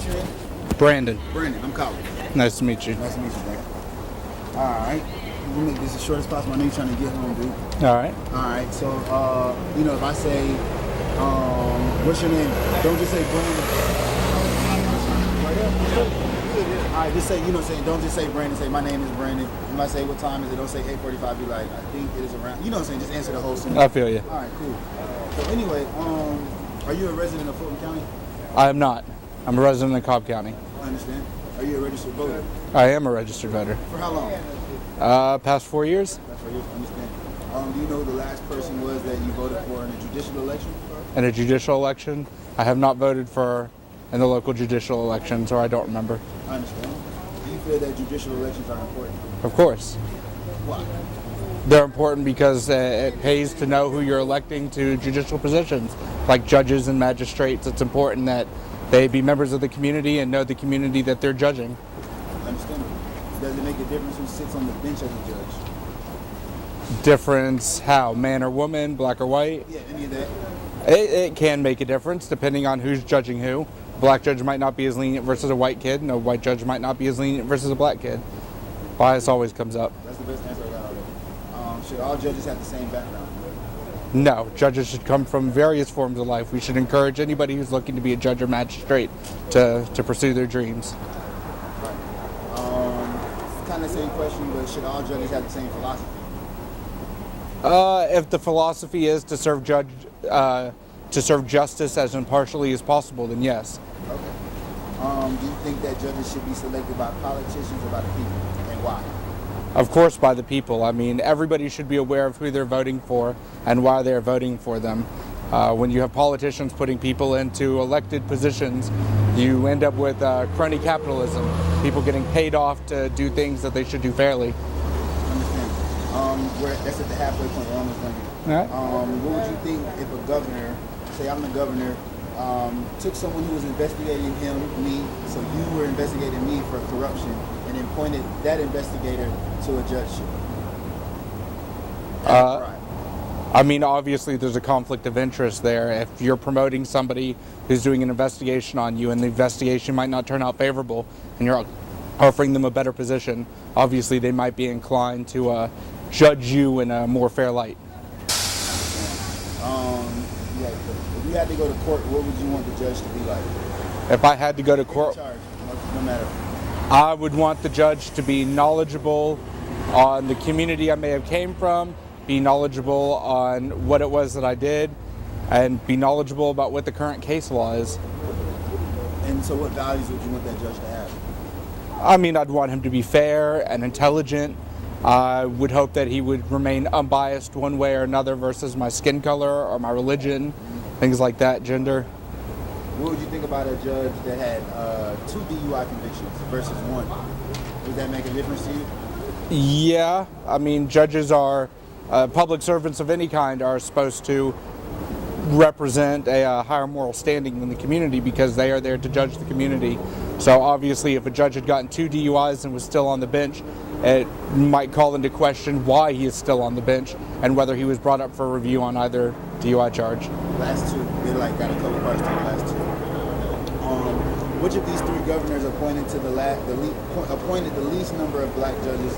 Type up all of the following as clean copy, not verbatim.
What's your name? Brandon. Brandon. I'm Colin. Nice to meet you. Nice to meet you, Brandon. All right. We'll make this as short as possible. I know you're trying to get home, dude. All right. All right. So, if I say, what's your name? Don't just say Brandon. Right there. All right. Just say, don't just say Brandon. Say, my name is Brandon. If I say, what time is it? Don't say 8:45. Be like, I think it is around. You know what I'm saying? Just answer the whole sentence. I feel you. All right. Cool. So anyway, are you a resident of Fulton County? I am not. I'm a resident of Cobb County. I understand. Are you a registered voter? I am a registered voter. For how long? Past 4 years. That's for you. Understand. Do you know who the last person was that you voted for in a judicial election? In a judicial election, I have not voted for in the local judicial elections, or I don't remember. I understand. Do you feel that judicial elections are important? Of course. Why? They're important because it pays to know who you're electing to judicial positions, like judges and magistrates. It's important that they be members of the community and know the community that they're judging. I understand. Does it make a difference who sits on the bench as a judge? Difference how? Man or woman, black or white? Yeah, any of that. It can make a difference depending on who's judging who. A black judge might not be as lenient versus a white kid, and a white judge might not be as lenient versus a black kid. Bias always comes up. That's the best answer I got already. Should all judges have the same background? No, judges should come from various forms of life. We should encourage anybody who's looking to be a judge or magistrate to pursue their dreams. Right. It's kind of the same question, but should all judges have the same philosophy? If the philosophy is to serve justice as impartially as possible, then yes. Okay. Do you think that judges should be selected by politicians or by the people, and why? Of course, by the people. I mean, everybody should be aware of who they're voting for and why they're voting for them. When you have politicians putting people into elected positions, you end up with crony capitalism, people getting paid off to do things that they should do fairly. That's at the halfway point. We're almost done here. All right. What would you think if a governor, say I'm the governor, took someone who was investigating me, so you were investigating me for corruption, and then pointed that investigator to a judgeship? Right. I mean, obviously there's a conflict of interest there. If you're promoting somebody who's doing an investigation on you and the investigation might not turn out favorable and you're offering them a better position, obviously they might be inclined to judge you in a more fair light. If you had to go to court, what would you want the judge to be like? If I had to go to court, no matter. I would want the judge to be knowledgeable on the community I may have came from, be knowledgeable on what it was that I did, and be knowledgeable about what the current case law is. And so what values would you want that judge to have? I mean, I'd want him to be fair and intelligent. I would hope that he would remain unbiased one way or another versus my skin color or my religion, things like that, gender. What would you think about a judge that had 2 DUI convictions versus 1? Would that make a difference to you? Yeah, I mean, judges are, public servants of any kind are supposed to represent a higher moral standing in the community because they are there to judge the community. So obviously if a judge had gotten 2 DUIs and was still on the bench, it might call into question why he is still on the bench and whether he was brought up for review on either DUI charge. Last 2, they got a couple parts to the last 2. Which of these 3 governors appointed the least number of black judges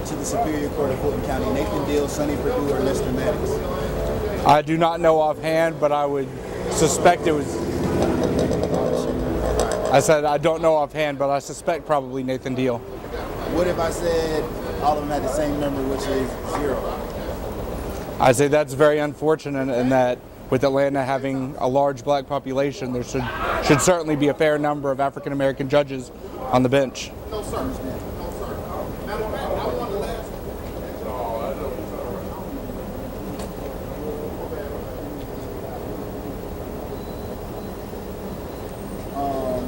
to the Superior Court of Fulton County? Nathan Deal, Sonny Perdue, or Lester Maddox? I do not know offhand, but I would suspect it was. I said I don't know offhand, but I suspect probably Nathan Deal. What if I said all of them had the same number, which is 0? I say that's very unfortunate, and that with Atlanta having a large black population, there should certainly be a fair number of African American judges on the bench. No, sir.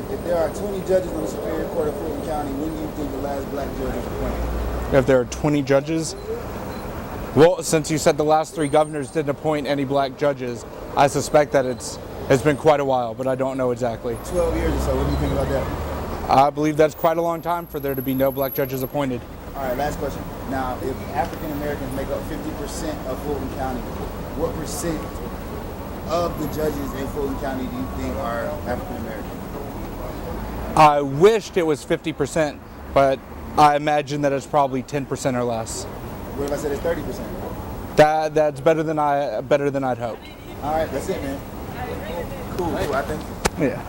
If there are 20 judges on the Superior Court of Fulton County, when do you think the last black judge was appointed? If there are 20 judges? Well, since you said the last 3 governors didn't appoint any black judges, I suspect that it's been quite a while, but I don't know exactly. 12 years or so. What do you think about that? I believe that's quite a long time for there to be no black judges appointed. All right, last question. Now, if African Americans make up 50% of Fulton County, what percent of the judges in Fulton County do you think are African American? I wished it was 50%, but I imagine that it's probably 10% or less. What if I said it's 30%? That's better than I'd hoped. All right, that's it, man. Cool. I think. Yeah.